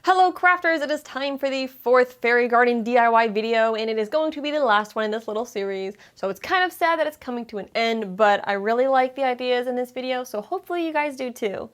Hello crafters, it is time for the fourth fairy garden DIY video, and it is going to be the last one in this little series. So it's kind of sad that it's coming to an end, but I really like the ideas in this video, so hopefully you guys do too.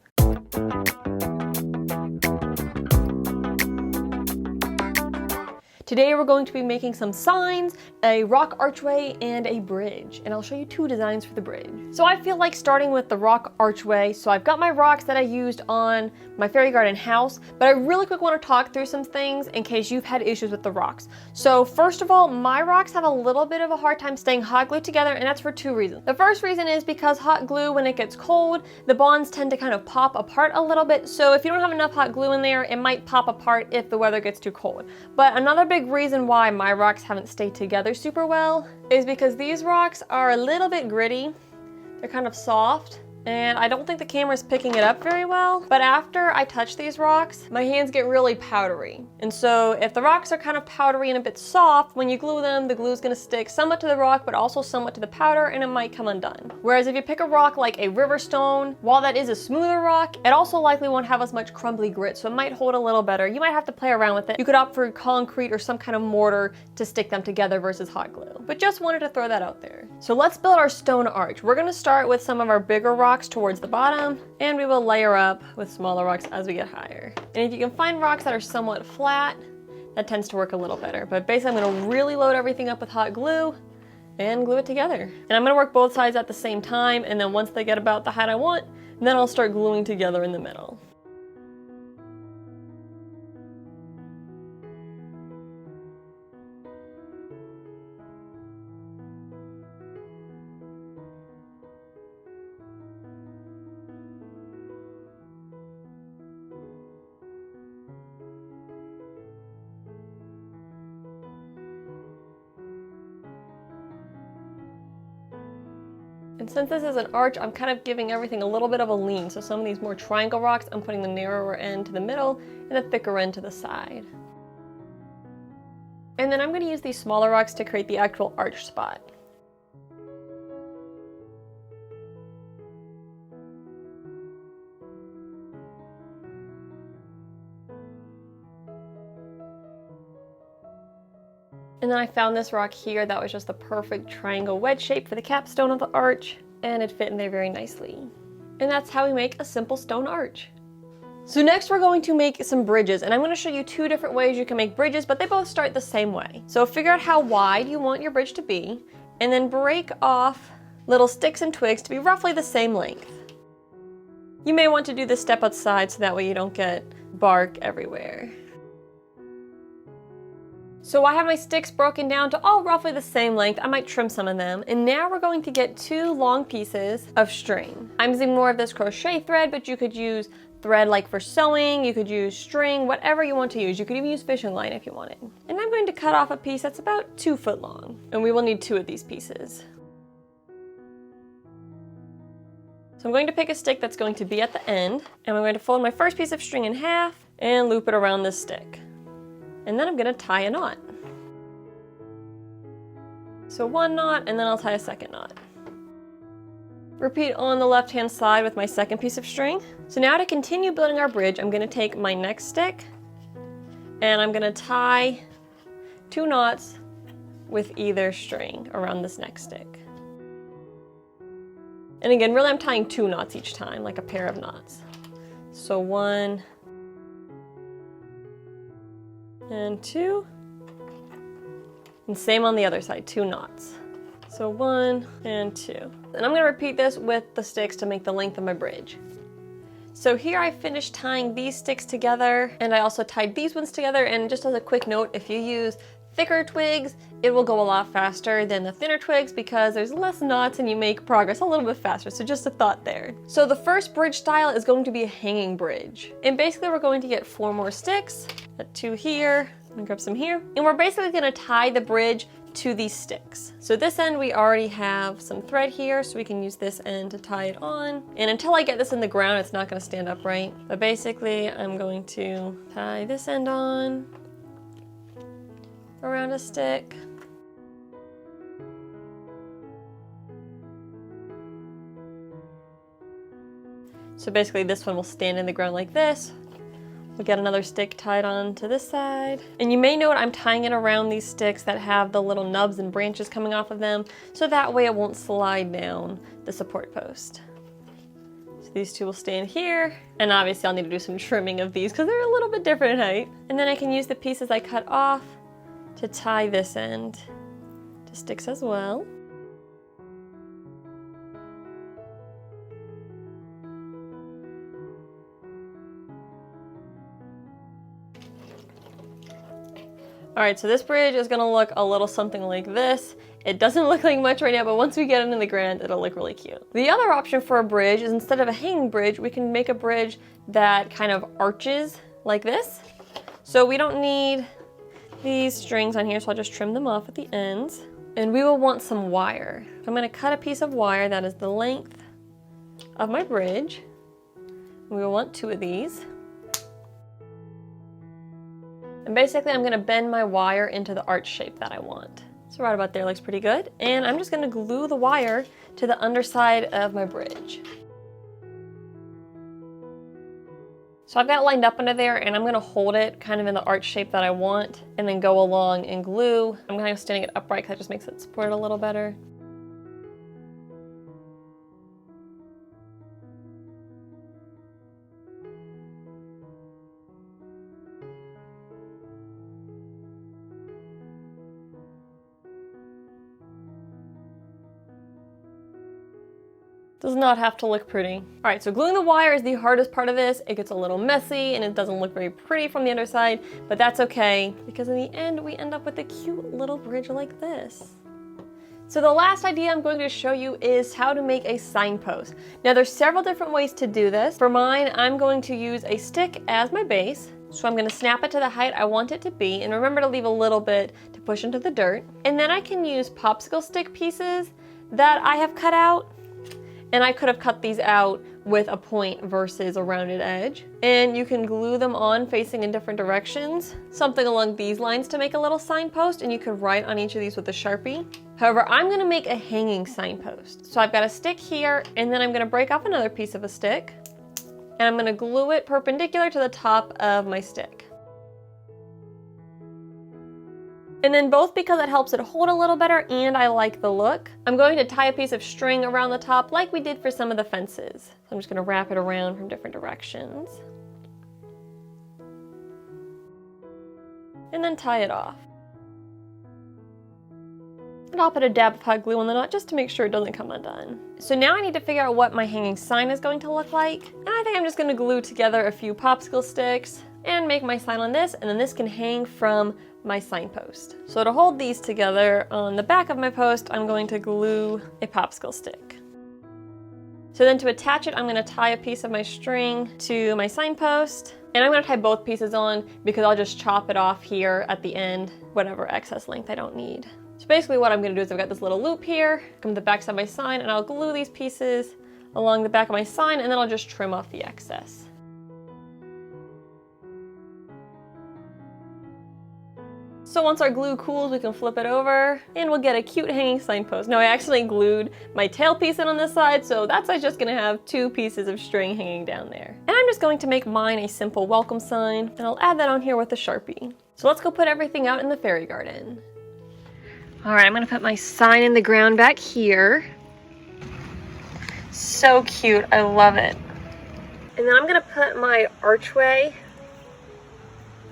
Today we're going to be making some signs, a rock archway, and a bridge. And I'll show you two designs for the bridge. So I feel like starting with the rock archway. So I've got my rocks that I used on my fairy garden house, but I really quick want to talk through some things in case you've had issues with the rocks. So first of all, my rocks have a little bit of a hard time staying hot glued together, and that's for two reasons. The first reason is because hot glue, when it gets cold, the bonds tend to kind of pop apart a little bit. So if you don't have enough hot glue in there, it might pop apart if the weather gets too cold. But another big reason why my rocks haven't stayed together super well is because these rocks are a little bit gritty. They're kind of soft, and I don't think the camera's picking it up very well. But after I touch these rocks, my hands get really powdery. And so if the rocks are kind of powdery and a bit soft, when you glue them, the glue is going to stick somewhat to the rock, but also somewhat to the powder, and it might come undone. Whereas if you pick a rock like a river stone, while that is a smoother rock, it also likely won't have as much crumbly grit, so it might hold a little better. You might have to play around with it. You could opt for concrete or some kind of mortar to stick them together versus hot glue. But just wanted to throw that out there. So let's build our stone arch. We're going to start with some of our bigger rocks towards the bottom, and we will layer up with smaller rocks as we get higher. And if you can find rocks that are somewhat flat, that tends to work a little better. But basically I'm going to really load everything up with hot glue and glue it together. And I'm going to work both sides at the same time, and then once they get about the height I want, then I'll start gluing together in the middle. And since this is an arch, I'm kind of giving everything a little bit of a lean. So some of these more triangle rocks, I'm putting the narrower end to the middle and the thicker end to the side. And then I'm going to use these smaller rocks to create the actual arch spot. And then I found this rock here that was just the perfect triangle wedge shape for the capstone of the arch, and it fit in there very nicely. And that's how we make a simple stone arch. So next we're going to make some bridges, and I'm going to show you two different ways you can make bridges, but they both start the same way. So figure out how wide you want your bridge to be, and then break off little sticks and twigs to be roughly the same length. You may want to do this step outside so that way you don't get bark everywhere. So I have my sticks broken down to all roughly the same length. I might trim some of them. And now we're going to get two long pieces of string. I'm using more of this crochet thread, but you could use thread like for sewing, you could use string, whatever you want to use. You could even use fishing line if you wanted. And I'm going to cut off a piece that's about 2 foot long. And we will need 2 of these pieces. So I'm going to pick a stick that's going to be at the end, and I'm going to fold my first piece of string in half and loop it around this stick. And then I'm going to tie a knot. So 1 knot, and then I'll tie a 2nd knot. Repeat on the left hand side with my second piece of string. So now to continue building our bridge, I'm going to take my next stick and I'm going to tie 2 knots with either string around this next stick. And again, really I'm tying 2 knots each time, like a pair of knots. So 1 and 2, and same on the other side, 2 knots. So 1 and 2. And I'm going to repeat this with the sticks to make the length of my bridge. So here I finished tying these sticks together, and I also tied these ones together. And just as a quick note, if you use thicker twigs, it will go a lot faster than the thinner twigs because there's less knots and you make progress a little bit faster. So just a thought there. So the first bridge style is going to be a hanging bridge. And basically we're going to get 4 more sticks, 2 here, and grab some here. And we're basically going to tie the bridge to these sticks. So this end we already have some thread here, so we can use this end to tie it on. And until I get this in the ground, it's not going to stand upright. But basically I'm going to tie this end on around a stick. So basically this one will stand in the ground like this, We'll get another stick tied on to this side. And you may note I'm tying it around these sticks that have the little nubs and branches coming off of them, so that way it won't slide down the support post. So these two will stand here, and obviously I'll need to do some trimming of these because they're a little bit different in height. And then I can use the pieces I cut off to tie this end to sticks as well. Alright, so this bridge is gonna look a little something like this. It doesn't look like much right now, but once we get it in the ground, it'll look really cute. The other option for a bridge is instead of a hanging bridge, we can make a bridge that kind of arches like this. So we don't need these strings on here, so I'll just trim them off at the ends. And we will want some wire. I'm gonna cut a piece of wire that is the length of my bridge. We will want 2 of these. And basically I'm gonna bend my wire into the arch shape that I want. So right about there looks pretty good. And I'm just gonna glue the wire to the underside of my bridge. So I've got it lined up under there, and I'm gonna hold it kind of in the arch shape that I want and then go along and glue. I'm kind of standing it upright because that just makes it support a little better. Does not have to look pretty. All right, so gluing the wire is the hardest part of this. It gets a little messy and it doesn't look very pretty from the underside, but that's okay because in the end we end up with a cute little bridge like this. So the last idea I'm going to show you is how to make a signpost. Now there's several different ways to do this. For mine, I'm going to use a stick as my base. So I'm going to snap it to the height I want it to be, and remember to leave a little bit to push into the dirt. And then I can use popsicle stick pieces that I have cut out. And I could have cut these out with a point versus a rounded edge. And you can glue them on facing in different directions, something along these lines to make a little signpost, and you could write on each of these with a Sharpie. However, I'm gonna make a hanging signpost. So I've got a stick here, and then I'm gonna break off another piece of a stick, and I'm gonna glue it perpendicular to the top of my stick. And then both because it helps it hold a little better and I like the look, I'm going to tie a piece of string around the top like we did for some of the fences. So I'm just going to wrap it around from different directions. And then tie it off. And I'll put a dab of hot glue on the knot just to make sure it doesn't come undone. So now I need to figure out what my hanging sign is going to look like. And I think I'm just going to glue together a few popsicle sticks and make my sign on this, and then this can hang from my signpost. So to hold these together on the back of my post, I'm going to glue a popsicle stick. So then to attach it, I'm going to tie a piece of my string to my signpost, and I'm going to tie both pieces on because I'll just chop it off here at the end, whatever excess length I don't need. So basically what I'm going to do is I've got this little loop here, come to the back side of my sign, and I'll glue these pieces along the back of my sign, and then I'll just trim off the excess. So once our glue cools, we can flip it over and we'll get a cute hanging signpost. Now I actually glued my tail piece in on this side, so that's just gonna have 2 pieces of string hanging down there. And I'm just going to make mine a simple welcome sign, and I'll add that on here with a Sharpie. So let's go put everything out in the fairy garden. All right, I'm gonna put my sign in the ground back here. So cute, I love it. And then I'm gonna put my archway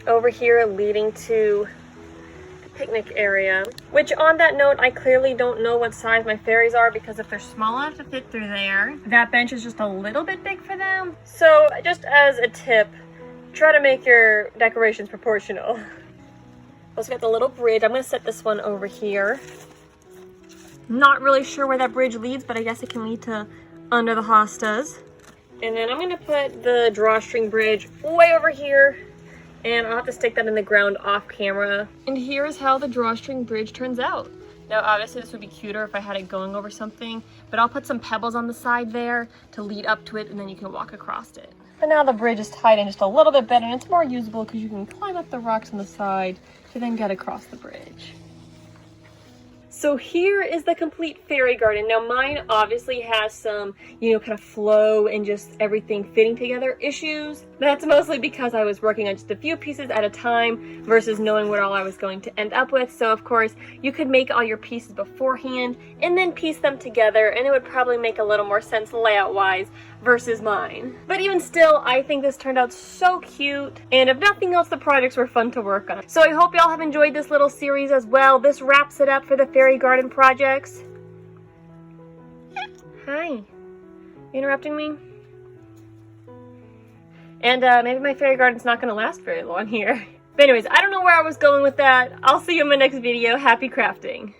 over here leading to picnic area, which on that note, I clearly don't know what size my fairies are because if they're small enough to fit through there, that bench is just a little bit big for them. So just as a tip, try to make your decorations proportional. Also got the little bridge. I'm going to set this one over here. Not really sure where that bridge leads, but I guess it can lead to under the hostas. And then I'm going to put the drawstring bridge way over here. And I'll have to stick that in the ground off camera. And here's how the drawstring bridge turns out. Now obviously this would be cuter if I had it going over something, but I'll put some pebbles on the side there to lead up to it, and then you can walk across it. But now the bridge is tied in just a little bit better, and it's more usable because you can climb up the rocks on the side to then get across the bridge. So here is the complete fairy garden. Now mine obviously has some, kind of flow and just everything fitting together issues. That's mostly because I was working on just a few pieces at a time versus knowing what all I was going to end up with. So of course, you could make all your pieces beforehand and then piece them together, and it would probably make a little more sense layout-wise versus mine. But even still, I think this turned out so cute, and if nothing else, the projects were fun to work on. So I hope y'all have enjoyed this little series as well. This wraps it up for the fairy garden projects. Hi. You interrupting me? And maybe my fairy garden's not going to last very long here. But anyways, I don't know where I was going with that. I'll see you in my next video. Happy crafting.